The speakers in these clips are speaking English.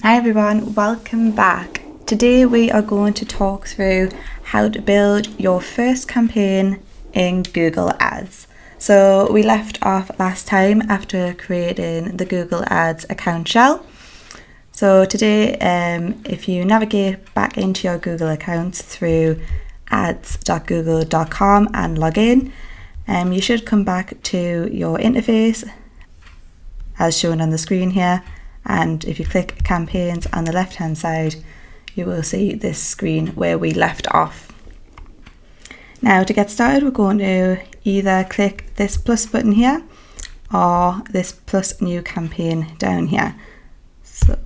Hi everyone, welcome back. Today we are going to talk through how to build your first campaign in Google Ads. So we left off last time after creating the Google Ads account shell. So today, if you navigate back into your Google accounts through ads.google.com and log in, you should come back to your interface as shown on the screen here. And if you click campaigns on the left hand side, you will see this screen where we left off. Now to get started, we're going to either click this plus button here or this plus new campaign down here. So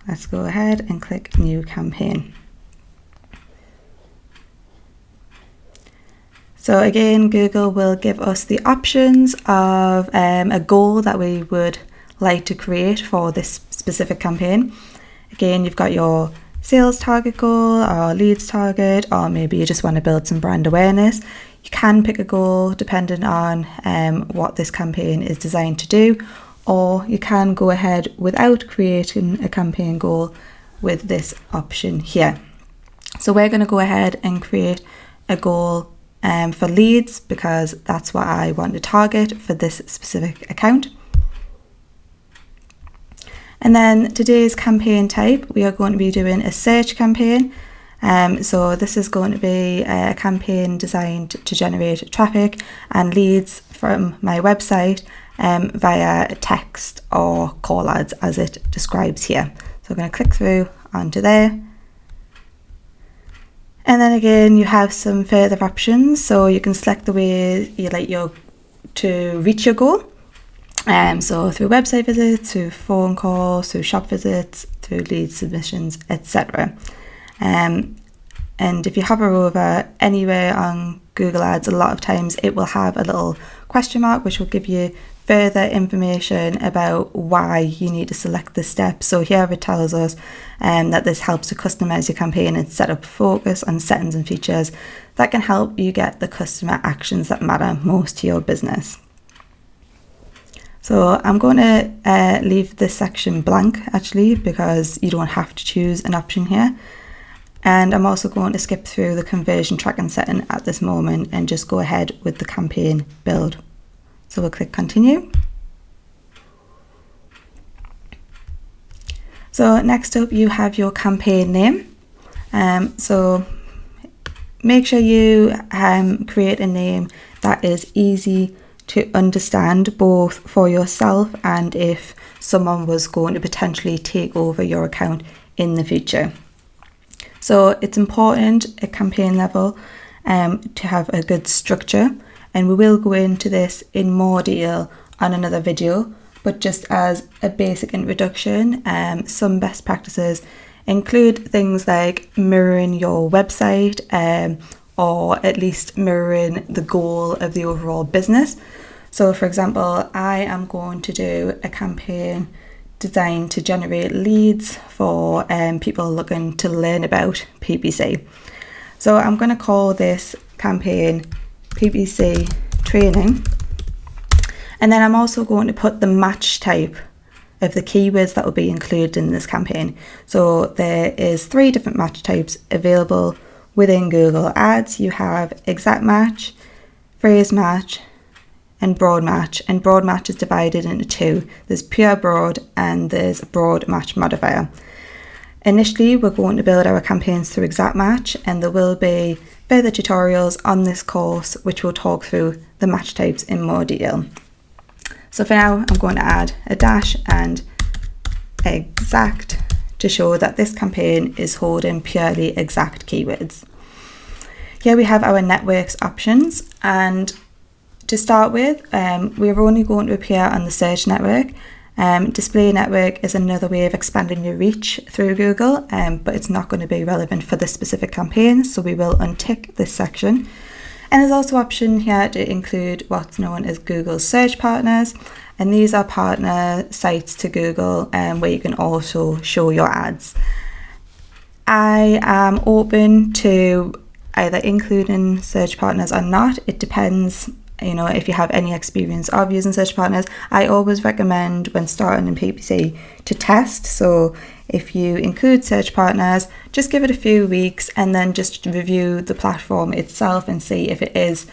let's go ahead and click new campaign. So again, Google will give us the options of a goal that we would like to create for this specific campaign. Again, you've got your sales target goal or leads target, or maybe you just want to build some brand awareness. You can pick a goal depending on what this campaign is designed to do, or you can go ahead without creating a campaign goal with this option here. So we're going to go ahead and create a goal for leads because that's what I want to target for this specific account. And then today's campaign type, we are going to be doing a search campaign. So this is going to be a campaign designed to generate traffic and leads from my website via text or call ads as it describes here. So I'm going to click through onto there. And then again, you have some further options. So you can select the way you like to reach your goal. So through website visits, through phone calls, through shop visits, through lead submissions, etc. And if you hover over anywhere on Google Ads, a lot of times it will have a little question mark which will give you further information about why you need to select this step. So here it tells us that this helps to customize your campaign and set up focus on settings and features that can help you get the customer actions that matter most to your business. So I'm going to leave this section blank actually because you don't have to choose an option here. And I'm also going to skip through the conversion tracking setting at this moment and just go ahead with the campaign build. So we'll click continue. So next up you have your campaign name. So make sure you create a name that is easy to understand both for yourself and if someone was going to potentially take over your account in the future. So it's important at campaign level to have a good structure, and we will go into this in more detail on another video, but just as a basic introduction, some best practices include things like mirroring your website or at least mirroring the goal of the overall business. So for example, I am going to do a campaign designed to generate leads for people looking to learn about PPC. So I'm going to call this campaign PPC training. And then I'm also going to put the match type of the keywords that will be included in this campaign. So there is 3 different match types available within Google Ads. You have exact match, phrase match, and broad match. And broad match is divided into 2. There's pure broad and there's a broad match modifier. Initially, we're going to build our campaigns through exact match, and there will be further tutorials on this course which will talk through the match types in more detail. So for now, I'm going to add a dash and exact to show that this campaign is holding purely exact keywords. Here we have our networks options, and to start with, we're only going to appear on the search network. Display network is another way of expanding your reach through Google, but it's not going to be relevant for this specific campaign, so we will untick this section. And there's also an option here to include what's known as Google search partners, and these are partner sites to Google where you can also show your ads. I am open to either including search partners or not. It depends you know, if you have any experience of using search partners. I always recommend when starting in PPC to test. So if you include search partners, just give it a few weeks and then just review the platform itself and see if it is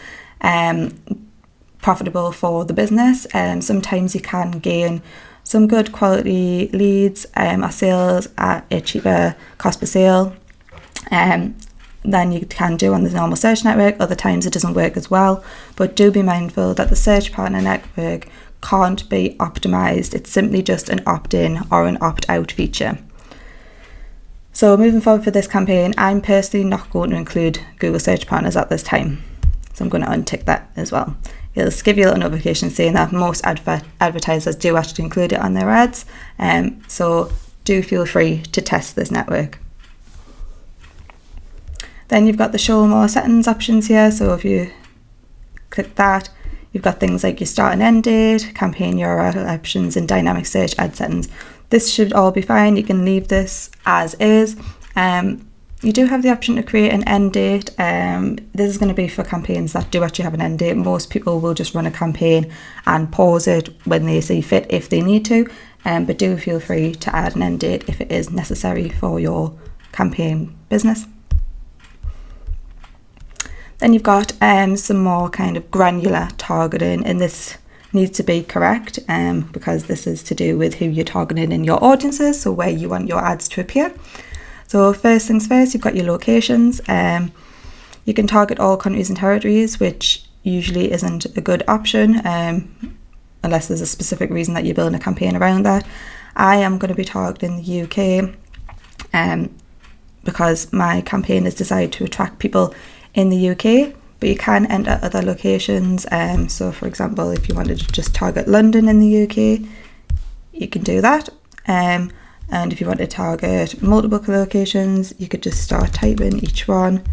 profitable for the business. Sometimes you can gain some good quality leads or sales at a cheaper cost per sale than you can do on the normal search network. Other times it doesn't work as well, but do be mindful that the search partner network can't be optimized. It's simply just an opt-in or an opt-out feature. So moving forward for this campaign, I'm personally not going to include Google search partners at this time, so I'm going to untick that as well. It'll give you a little notification saying that most advertisers do actually include it on their ads, so do feel free to test this network. Then you've got the show more settings options here. So if you click that, you've got things like your start and end date, campaign URL options, and dynamic search ad settings. This should all be fine. You can leave this as is. You do have the option to create an end date. This is going to be for campaigns that do actually have an end date. Most people will just run a campaign and pause it when they see fit if they need to, but do feel free to add an end date if it is necessary for your campaign business. Then you've got some more kind of granular targeting, and this needs to be correct because this is to do with who you're targeting in your audiences, so where you want your ads to appear. So first things first, you've got your locations. You can target all countries and territories, which usually isn't a good option unless there's a specific reason that you're building a campaign around that. I am going to be targeting the UK because my campaign is designed to attract people in the UK, but you can enter other locations. So for example, if you wanted to just target London in the UK, you can do that. And if you want to target multiple locations, you could just start typing each one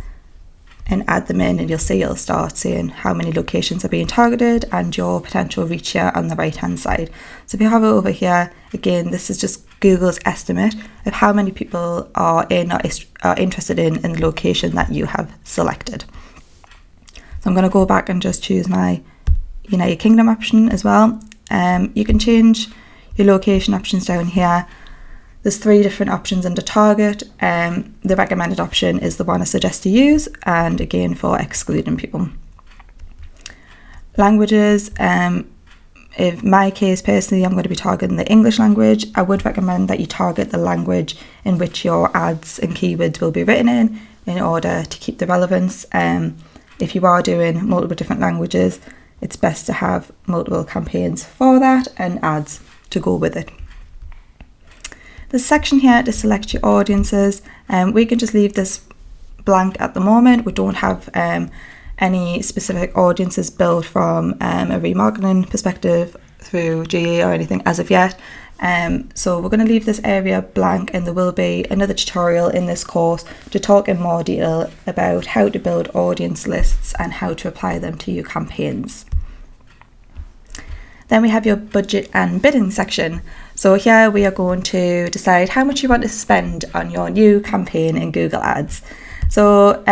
and add them in, and you'll see it'll start saying how many locations are being targeted and your potential reach here on the right hand side. So if you have it over here, again, this is just Google's estimate of how many people are in or are interested in the location that you have selected. So I'm going to go back and just choose my United Kingdom option as well. You can change your location options down here. There's 3 different options under target. The recommended option is the one I suggest to use, and again for excluding people. Languages, in my case personally, I'm going to be targeting the English language. I would recommend that you target the language in which your ads and keywords will be written in order to keep the relevance. If you are doing multiple different languages, it's best to have multiple campaigns for that and ads to go with it. This section here to select your audiences, we can just leave this blank at the moment. We don't have any specific audiences built from a remarketing perspective through GA or anything as of yet. So we're going to leave this area blank, and there will be another tutorial in this course to talk in more detail about how to build audience lists and how to apply them to your campaigns. Then we have your budget and bidding section. So here we are going to decide how much you want to spend on your new campaign in Google Ads. So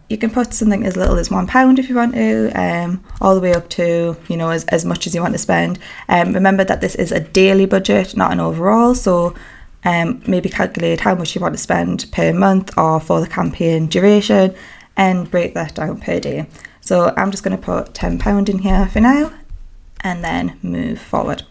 you can put something as little as £1 if you want to, all the way up to, as much as you want to spend. Remember that this is a daily budget, not an overall. So maybe calculate how much you want to spend per month or for the campaign duration and break that down per day. So I'm just going to put £10 in here for now, and then move forward.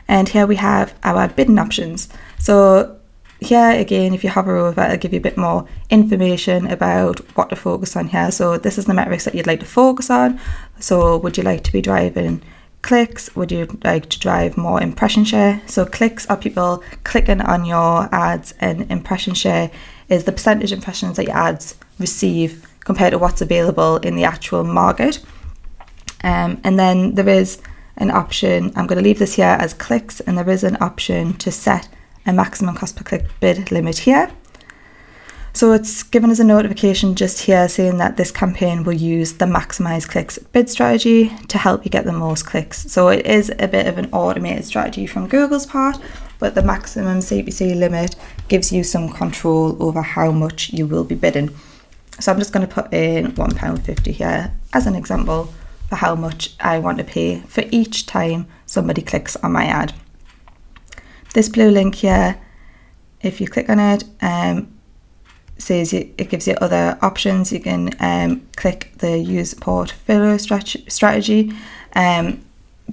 And here we have our bidding options. So here again, if you hover over, it'll give you a bit more information about what to focus on here. So this is the metrics that you'd like to focus on. So would you like to be driving clicks? Would you like to drive more impression share? So clicks are people clicking on your ads, and impression share is the percentage impressions that your ads receive compared to what's available in the actual market. And then there is an option, I'm going to leave this here as clicks, and there is an option to set a maximum cost per click bid limit here. So it's given us a notification just here saying that this campaign will use the maximize clicks bid strategy to help you get the most clicks. So it is a bit of an automated strategy from Google's part, but the maximum CPC limit gives you some control over how much you will be bidding. So I'm just going to put in £1.50 here as an example for how much I want to pay for each time somebody clicks on my ad. This blue link here, if you click on it, it gives you other options. You can click the use portfolio strategy.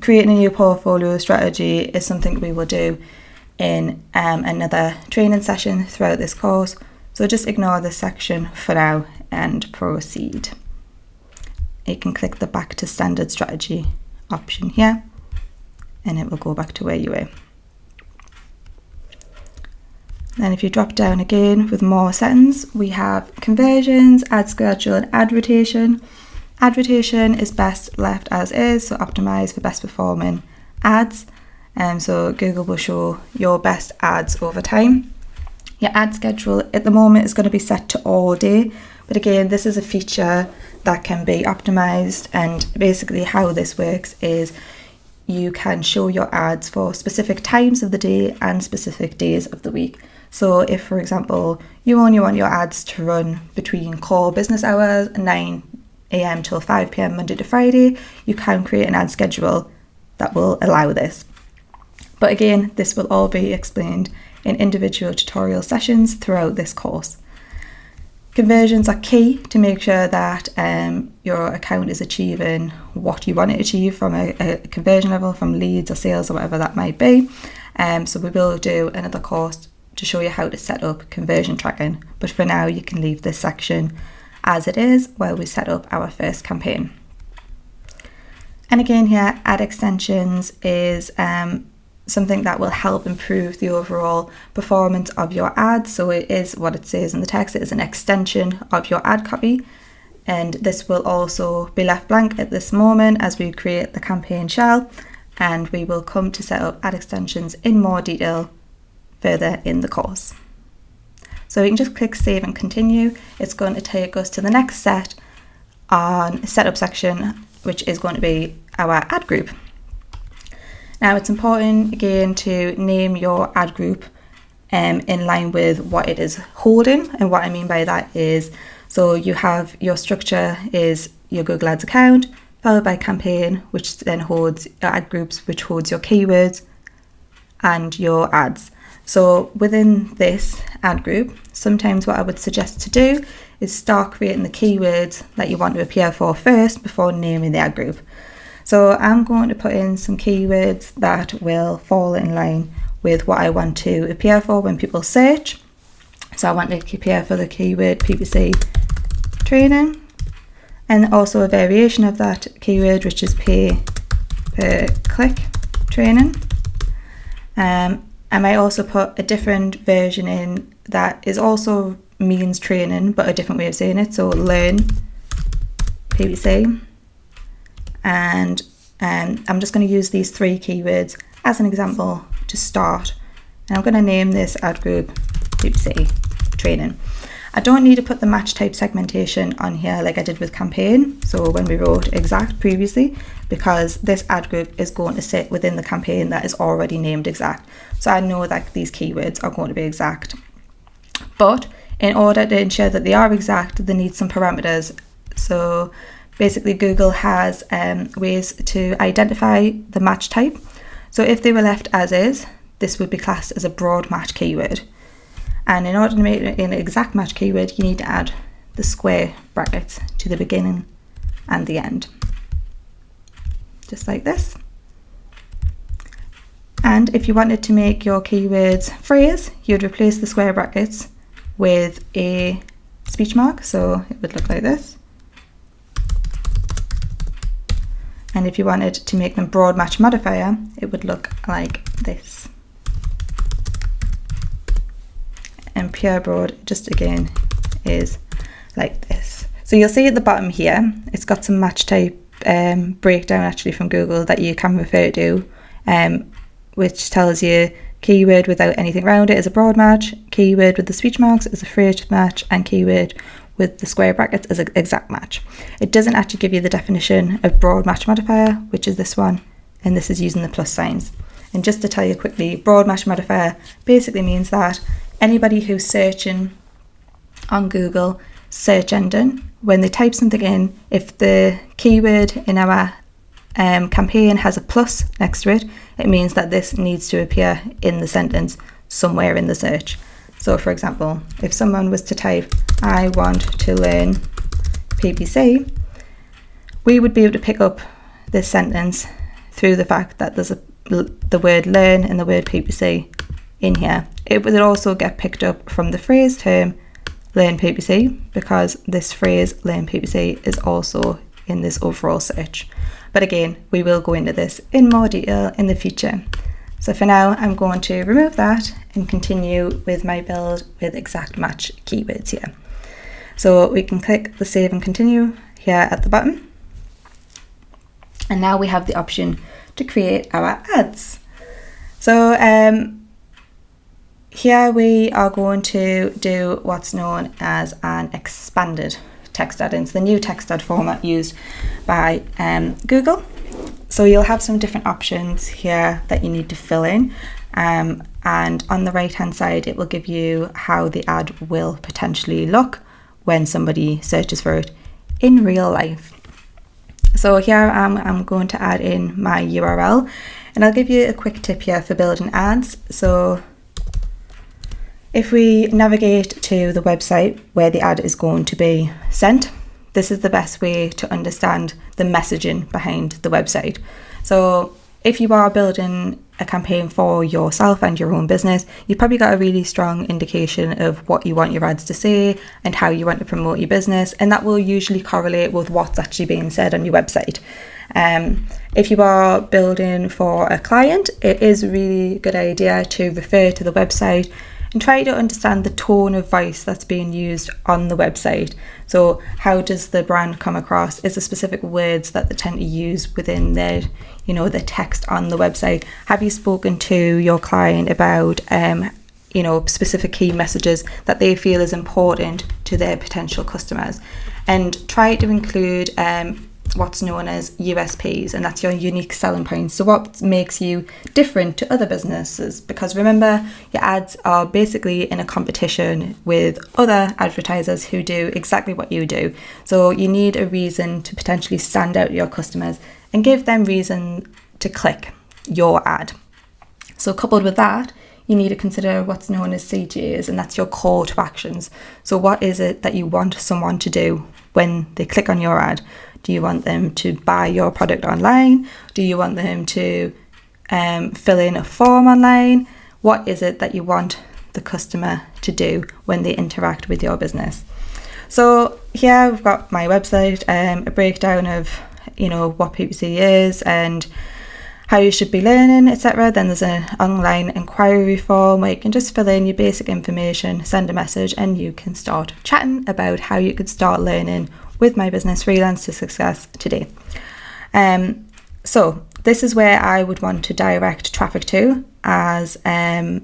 Creating a new portfolio strategy is something we will do in another training session throughout this course. So just ignore this section for now and proceed. You can click the back to standard strategy option here and it will go back to where you were. Then if you drop down again with more settings, we have conversions, ad schedule and ad rotation. Ad rotation is best left as is, so optimize for best performing ads. So Google will show your best ads over time. Your ad schedule at the moment is going to be set to all day, but again, this is a feature that can be optimized, and basically how this works is you can show your ads for specific times of the day and specific days of the week. So if, for example, you only want your ads to run between core business hours, 9 a.m. till 5 p.m. Monday to Friday, you can create an ad schedule that will allow this. But again, this will all be explained in individual tutorial sessions throughout this course. Conversions are key to make sure that your account is achieving what you want it to achieve from a conversion level, from leads or sales or whatever that might be. So we will do another course to show you how to set up conversion tracking. But for now, you can leave this section as it is while we set up our first campaign. And again here, ad extensions is something that will help improve the overall performance of your ads. So it is what it says in the text, it is an extension of your ad copy. And this will also be left blank at this moment as we create the campaign shell, and we will come to set up ad extensions in more detail further in the course. So you can just click save and continue. It's going to take us to the next setup section, which is going to be our ad group. Now it's important again to name your ad group in line with what it is holding, and what I mean by that is, so you have your structure is your Google Ads account, followed by campaign, which then holds your ad groups, which holds your keywords and your ads. So within this ad group, sometimes what I would suggest to do is start creating the keywords that you want to appear for first before naming the ad group. So I'm going to put in some keywords that will fall in line with what I want to appear for when people search. So I want to appear for the keyword PPC training, and also a variation of that keyword, which is pay per click training. I might also put a different version in that is also means training, but a different way of saying it. So learn PPC. And I'm just going to use these 3 keywords as an example to start. And I'm going to name this ad group PPC training. I don't need to put the match type segmentation on here like I did with campaign. So when we wrote exact previously, because this ad group is going to sit within the campaign that is already named exact. So I know that these keywords are going to be exact. But in order to ensure that they are exact, they need some parameters. So basically Google has ways to identify the match type. So if they were left as is, this would be classed as a broad match keyword. And in order to make it an exact match keyword, you need to add the square brackets to the beginning and the end. Just like this. And if you wanted to make your keywords phrase, you'd replace the square brackets with a speech mark. So it would look like this. And if you wanted to make them broad match modifier, it would look like this. And pure broad, just again, is like this. So you'll see at the bottom here, it's got some match type breakdown actually from Google that you can refer to, which tells you keyword without anything around it is a broad match, keyword with the speech marks is a phrase match, and keyword with the square brackets is an exact match. It doesn't actually give you the definition of broad match modifier, which is this one, and this is using the plus signs. And just to tell you quickly, broad match modifier basically means that anybody who's searching on Google search engine when they type something in, if the keyword in our campaign has a plus next to it, it means that this needs to appear in the sentence somewhere in the search. So for example, if someone was to type, I want to learn PPC, we would be able to pick up this sentence through the fact that there's the word learn and the word PPC in here. It would also get picked up from the phrase term learn PPC, because this phrase learn PPC is also in this overall search. But again, we will go into this in more detail in the future. So for now, I'm going to remove that and continue with my build with exact match keywords here. So we can click the save and continue here at the bottom. And now we have the option to create our ads. So here we are going to do what's known as an expanded text ad. It's the new text ad format used by Google. So you'll have some different options here that you need to fill in, and on the right hand side it will give you how the ad will potentially look when somebody searches for it in real life. So here I'm going to add in my URL, and I'll give you a quick tip here for building ads. So if we navigate to the website where the ad is going to be sent, this is the best way to understand the messaging behind the website. So if you are building a campaign for yourself and your own business, you've probably got a really strong indication of what you want your ads to say and how you want to promote your business, and that will usually correlate with what's actually being said on your website. If you are building for a client, it is a really good idea to refer to the website and try to understand the tone of voice that's being used on the website. So how does the brand come across? Is there specific words that they tend to use within their, the text on the website? Have you spoken to your client about, specific key messages that they feel is important to their potential customers? And try to include what's known as USPs, and that's your unique selling points. So what makes you different to other businesses? Because remember, your ads are basically in a competition with other advertisers who do exactly what you do. So you need a reason to potentially stand out to your customers and give them reason to click your ad. So coupled with that, you need to consider what's known as CTAs, and that's your call to actions. So what is it that you want someone to do when they click on your ad? Do you want them to buy your product online? Do you want them to fill in a form online? What is it that you want the customer to do when they interact with your business? So here we've got my website, a breakdown of what PPC is and how you should be learning, etc. Then there's an online inquiry form where you can just fill in your basic information, send a message, and you can start chatting about how you could start learning with my business Freelance to Success today. So this is where I would want to direct traffic to as a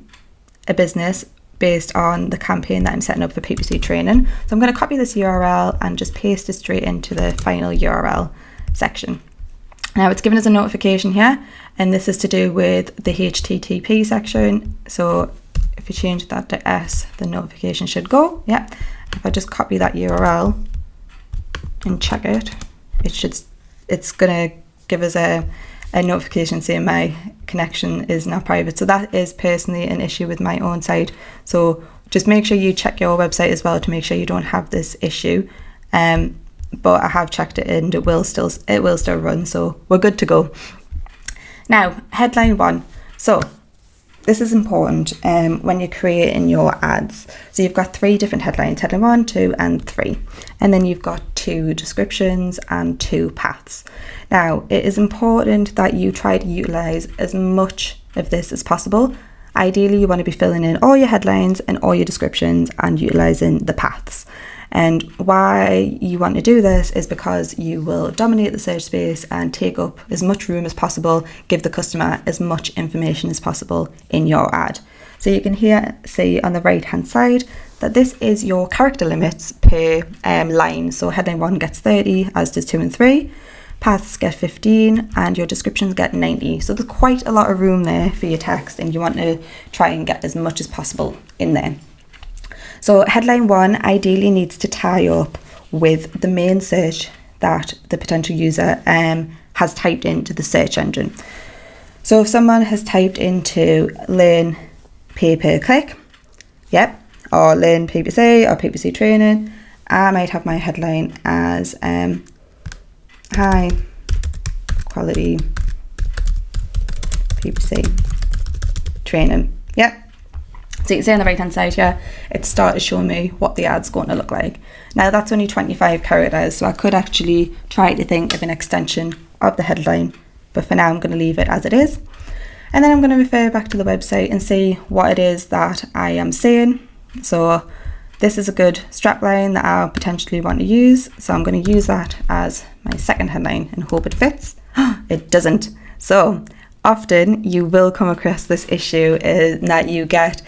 business based on the campaign that I'm setting up for PPC training. So I'm going to copy this URL and just paste it straight into the final URL section. Now it's given us a notification here, and this is to do with the HTTP section. So if you change that to S, the notification should go. Yeah. If I just copy that URL and check it, it's gonna give us a notification saying my connection is not private. So that is personally an issue with my own site. So just make sure you check your website as well to make sure you don't have this issue. But I have checked it and it will still run, so we're good to go. Now, headline 1. So this is important when you're creating your ads. So you've got 3 different headlines, headline 1, 2, and 3. And then you've got 2 descriptions and 2 paths. Now, it is important that you try to utilize as much of this as possible. Ideally, you want to be filling in all your headlines and all your descriptions and utilizing the paths. And why you want to do this is because you will dominate the search space and take up as much room as possible, give the customer as much information as possible in your ad. So you can here see on the right hand side that this is your character limits per line. So headline 1 gets 30, as does 2 and 3. Paths get 15 and your descriptions get 90. So there's quite a lot of room there for your text, and you want to try and get as much as possible in there. So headline 1 ideally needs to tie up with the main search that the potential user has typed into the search engine. So if someone has typed into learn pay-per-click, yep, or learn PPC or PPC training, I might have my headline as high quality PPC training. Yep. So you can see on the right hand side here, it started showing me what the ad's going to look like. Now that's only 25 characters, so I could actually try to think of an extension of the headline, but for now I'm going to leave it as it is. And then I'm going to refer back to the website and see what it is that I am saying. So this is a good strapline that I potentially want to use, so I'm going to use that as my second headline and hope it fits. It doesn't. So often you will come across this issue that you get,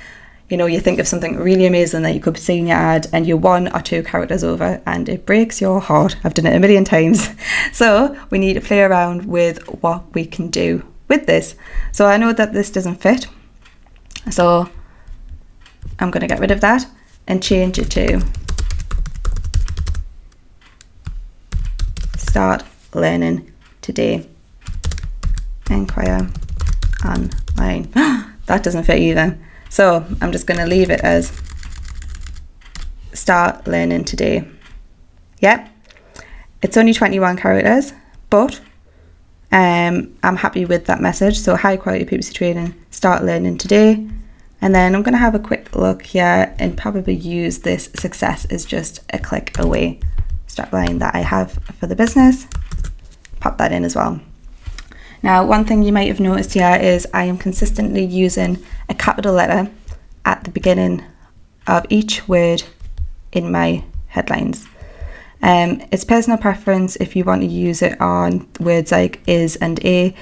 you think of something really amazing that you could see in your ad and you're 1 or 2 characters over and it breaks your heart. I've done it a million times. So we need to play around with what we can do with this. So I know that this doesn't fit, so I'm going to get rid of that and change it to start learning today. Inquire online. That doesn't fit either. So I'm just going to leave it as start learning today. Yep. It's only 21 characters, but I'm happy with that message. So high quality PPC training, start learning today. And then I'm going to have a quick look here and probably use this success is just a click away strapline that I have for the business. Pop that in as well. Now, one thing you might have noticed here is I am consistently using a capital letter at the beginning of each word in my headlines. It's personal preference if you want to use it on words like is and a.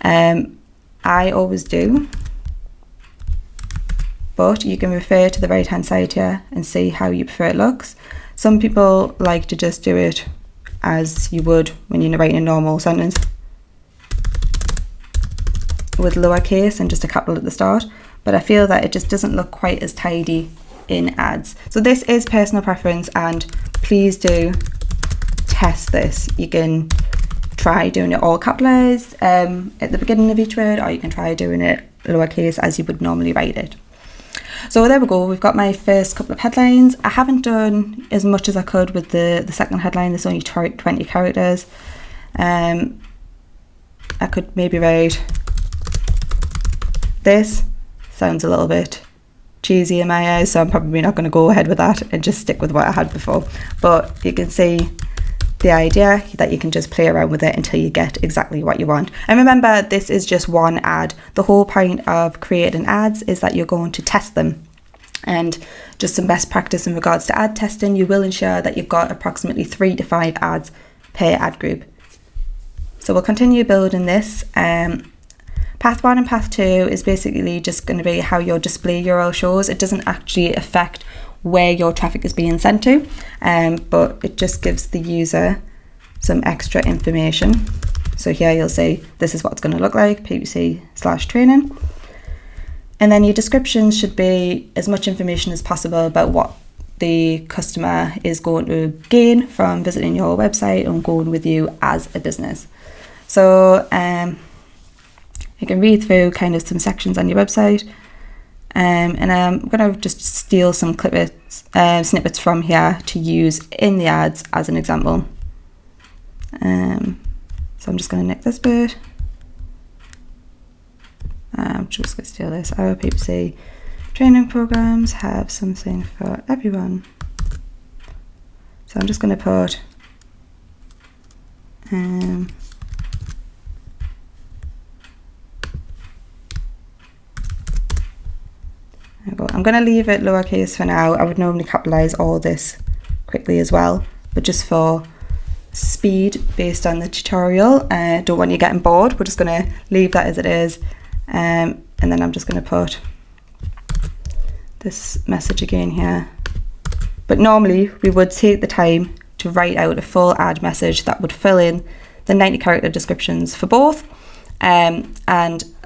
I always do, but you can refer to the right hand side here and see how you prefer it looks. Some people like to just do it as you would when you're writing a normal sentence, with lowercase and just a capital at the start, but I feel that it just doesn't look quite as tidy in ads. So this is personal preference, and please do test this. You can try doing it all capitalized at the beginning of each word, or you can try doing it lowercase as you would normally write it. So there we go, we've got my first couple of headlines. I haven't done as much as I could with the second headline. There's only 20 characters. I could maybe write, this sounds a little bit cheesy in my eyes, so I'm probably not going to go ahead with that and just stick with what I had before. But you can see the idea that you can just play around with it until you get exactly what you want. And remember, this is just one ad. The whole point of creating ads is that you're going to test them. And just some best practice in regards to ad testing, you will ensure that you've got approximately 3 to 5 ads per ad group. So we'll continue building this. Path 1 and Path 2 is basically just going to be how your display URL shows. It doesn't actually affect where your traffic is being sent to, but it just gives the user some extra information. So here you'll see this is what it's going to look like, PPC/training. And then your descriptions should be as much information as possible about what the customer is going to gain from visiting your website and going with you as a business. So you can read through kind of some sections on your website, and I'm going to just steal some snippets from here to use in the ads as an example. So I'm just going to nick this bit. I'm just going to steal this. Our PPC training programs have something for everyone. So I'm just going to put I'm going to leave it lowercase for now. I would normally capitalize all this quickly as well, but just for speed based on the tutorial, don't want you getting bored. We're just going to leave that as it is, and then I'm just going to put this message again here. But normally we would take the time to write out a full ad message that would fill in the 90 character descriptions for both, and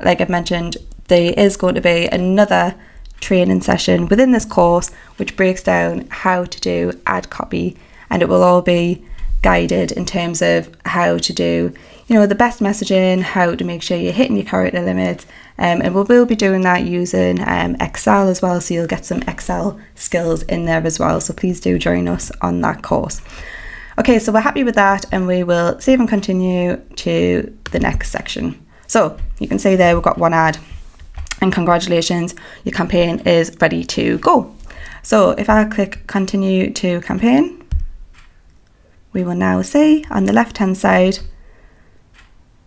like I've mentioned, there is going to be another training session within this course which breaks down how to do ad copy and it will all be guided in terms of how to do, the best messaging, how to make sure you're hitting your character limits, and we will be doing that using Excel as well, so you'll get some Excel skills in there as well. So please do join us on that course. Okay, so we're happy with that, and we will save and continue to the next section. So you can see there we've got one ad, and congratulations, your campaign is ready to go. So if I click continue to campaign, we will now see on the left hand side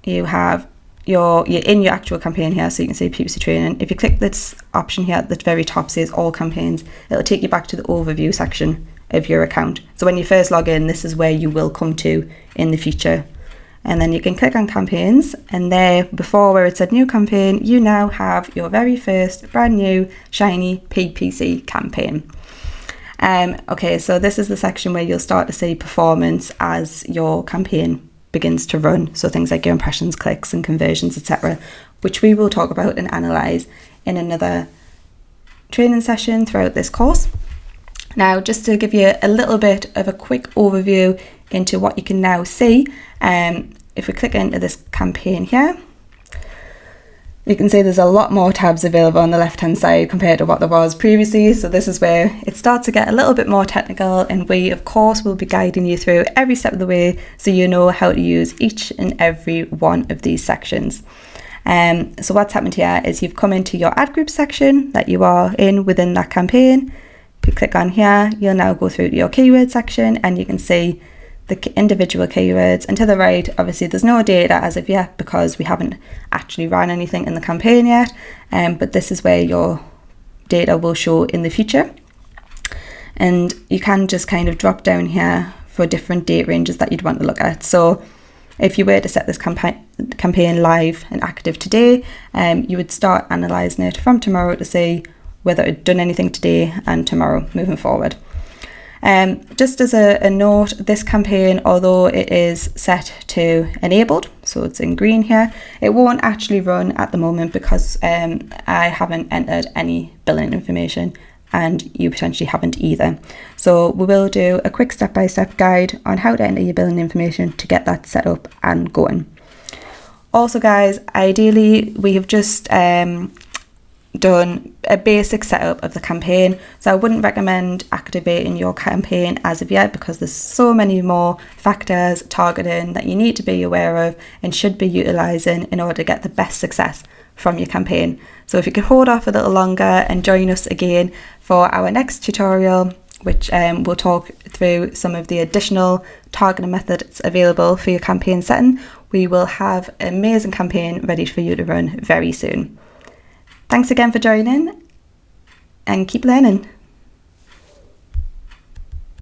you have you're in your actual campaign here, so you can see PPC training. If you click this option here at the very top, says all campaigns, it'll take you back to the overview section of your account. So when you first log in, this is where you will come to in the future. And then you can click on campaigns, and there before where it said new campaign, you now have your very first brand new shiny PPC campaign. Okay, so this is the section where you'll start to see performance as your campaign begins to run. So things like your impressions, clicks and conversions, etc., which we will talk about and analyze in another training session throughout this course. Now, just to give you a little bit of a quick overview into what you can now see, if we click into this campaign here, you can see there's a lot more tabs available on the left hand side compared to what there was previously. So this is where it starts to get a little bit more technical, and we of course will be guiding you through every step of the way so you know how to use each and every one of these sections. So what's happened here is you've come into your ad group section that you are in within that campaign. If you click on here, you'll now go through to your keyword section, and you can see the individual keywords, and to the right obviously there's no data as of yet because we haven't actually ran anything in the campaign yet, but this is where your data will show in the future. And you can just kind of drop down here for different date ranges that you'd want to look at. So if you were to set this campaign live and active today, you would start analysing it from tomorrow to see whether it had done anything today and tomorrow moving forward. Just as a note, this campaign, although it is set to enabled, so it's in green here, it won't actually run at the moment because I haven't entered any billing information and you potentially haven't either. So we will do a quick step-by-step guide on how to enter your billing information to get that set up and going. Also guys, ideally we have just done a basic setup of the campaign, so I wouldn't recommend activating your campaign as of yet because there's so many more factors, targeting that you need to be aware of and should be utilising in order to get the best success from your campaign. So if you could hold off a little longer and join us again for our next tutorial, which we'll talk through some of the additional targeting methods available for your campaign setting, we will have an amazing campaign ready for you to run very soon. Thanks again for joining, and keep learning.